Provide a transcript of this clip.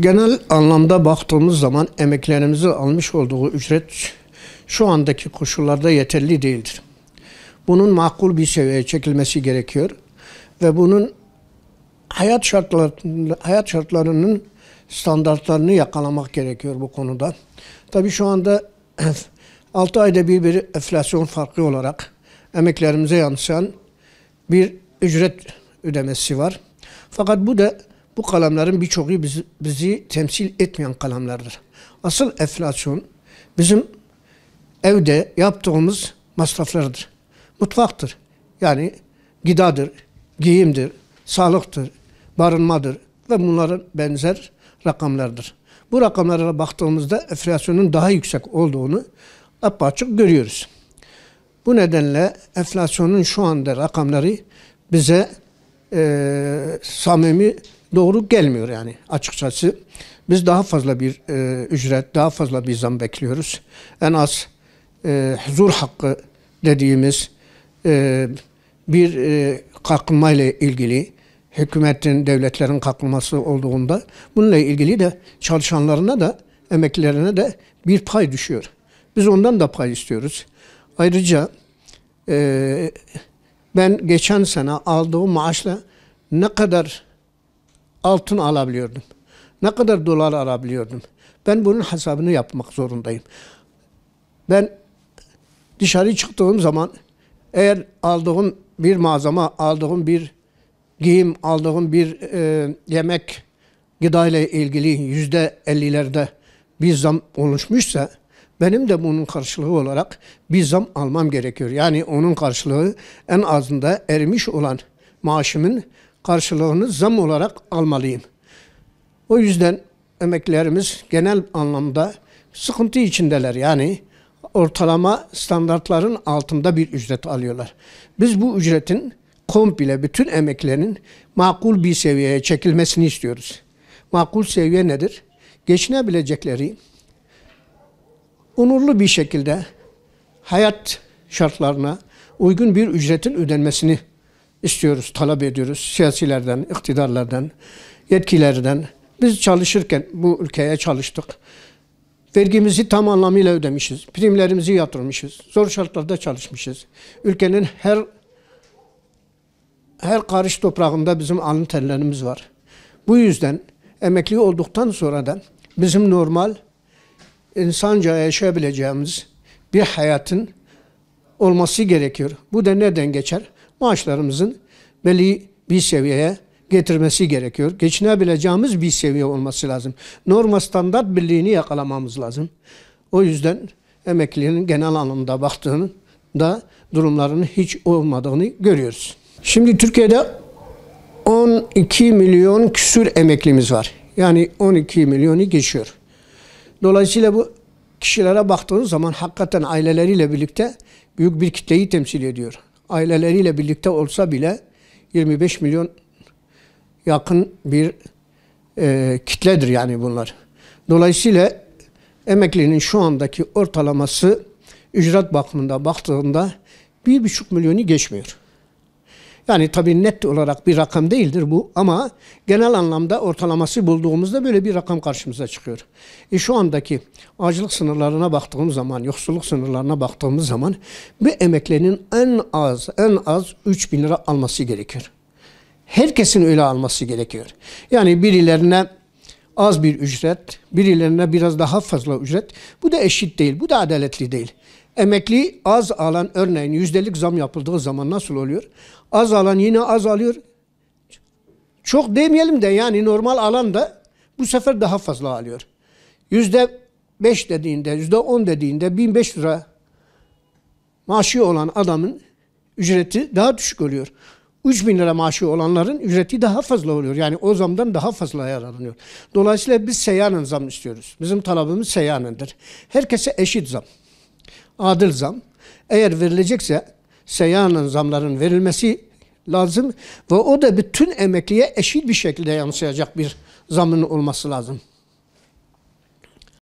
Genel anlamda baktığımız zaman emeklerimizi almış olduğu ücret şu andaki koşullarda yeterli değildir. Bunun makul bir seviyeye çekilmesi gerekiyor ve bunun hayat şartlarının standartlarını yakalamak gerekiyor bu konuda. Tabii şu anda 6 ayda bir enflasyon farkı olarak emeklerimize yansıyan bir ücret ödemesi var. Fakat bu kalemlerin birçoğu bizi temsil etmeyen kalemlerdir. Asıl enflasyon bizim evde yaptığımız masraflardır. Mutfaktır. Yani gıdadır, giyimdir, sağlıktır, barınmadır ve bunların benzer rakamlardır. Bu rakamlara baktığımızda enflasyonun daha yüksek olduğunu apaçık görüyoruz. Bu nedenle enflasyonun şu anda rakamları bize samimi doğru gelmiyor yani açıkçası. Biz daha fazla bir ücret, daha fazla bir zam bekliyoruz. En az huzur hakkı dediğimiz bir kalkınmayla ilgili hükümetin, devletlerin kalkınması olduğunda bununla ilgili de çalışanlarına da emeklilerine de bir pay düşüyor. Biz ondan da pay istiyoruz. Ayrıca ben geçen sene aldığım maaşla ne kadar altın alabiliyordum, ne kadar dolar alabiliyordum. Ben bunun hesabını yapmak zorundayım. Ben dışarı çıktığım zaman eğer aldığım bir malzeme, aldığım bir giyim, aldığım bir yemek, gıda ile ilgili %50'lerde bir zam oluşmuşsa benim de bunun karşılığı olarak bir zam almam gerekiyor. Yani onun karşılığı en azında erimiş olan maaşımın karşılığını zam olarak almalıyım. O yüzden emeklilerimiz genel anlamda sıkıntı içindeler. Yani ortalama standartların altında bir ücret alıyorlar. Biz bu ücretin komple bütün emeklilerin makul bir seviyeye çekilmesini istiyoruz. Makul seviye nedir? Geçinebilecekleri, onurlu bir şekilde hayat şartlarına uygun bir ücretin ödenmesini istiyoruz, talep ediyoruz. Siyasilerden, iktidarlardan, yetkililerden. Biz çalışırken bu ülkeye çalıştık. Vergimizi tam anlamıyla ödemişiz. Primlerimizi yatırmışız. Zor şartlarda çalışmışız. Ülkenin her karış toprağında bizim alın terlerimiz var. Bu yüzden emekli olduktan sonra da bizim normal insanca yaşayabileceğimiz bir hayatın olması gerekiyor. Bu da neden geçer? Maaşlarımızın belli bir seviyeye getirmesi gerekiyor. Geçinebileceğimiz bir seviye olması lazım. Normal standart birliğini yakalamamız lazım. O yüzden emeklinin genel anlamda baktığında durumlarının hiç olmadığını görüyoruz. Şimdi Türkiye'de 12 milyon küsür emeklimiz var. Yani 12 milyonu geçiyor. Dolayısıyla bu kişilere baktığınız zaman hakikaten aileleriyle birlikte büyük bir kitleyi temsil ediyor. Aileleriyle birlikte olsa bile 25 milyon yakın bir kitledir yani bunlar. Dolayısıyla emeklinin şu andaki ortalaması ücret bakımında baktığında 1,5 milyonu geçmiyor. Yani tabii net olarak bir rakam değildir bu ama genel anlamda ortalaması bulduğumuzda böyle bir rakam karşımıza çıkıyor. Şu andaki açlık sınırlarına baktığımız zaman, yoksulluk sınırlarına baktığımız zaman bu emeklinin en az 3.000 lira alması gerekiyor. Herkesin öyle alması gerekiyor. Yani birilerine az bir ücret, birilerine biraz daha fazla ücret. Bu da eşit değil, bu da adaletli değil. Emekli az alan, örneğin yüzdelik zam yapıldığı zaman nasıl oluyor? Az alan yine az alıyor. Çok demeyelim de yani normal alan da bu sefer daha fazla alıyor. %5 dediğinde, %10 dediğinde 1.500 lira maaşı olan adamın ücreti daha düşük oluyor. 3.000 lira maaşı olanların ücreti daha fazla oluyor. Yani o zamdan daha fazla yararlanıyor. Dolayısıyla biz seyyanen zam istiyoruz. Bizim talebimiz seyyanendir. Herkese eşit zam. Adil zam. Eğer verilecekse seyyanen zamların verilmesi lazım ve o da bütün emekliye eşit bir şekilde yansıyacak bir zamın olması lazım.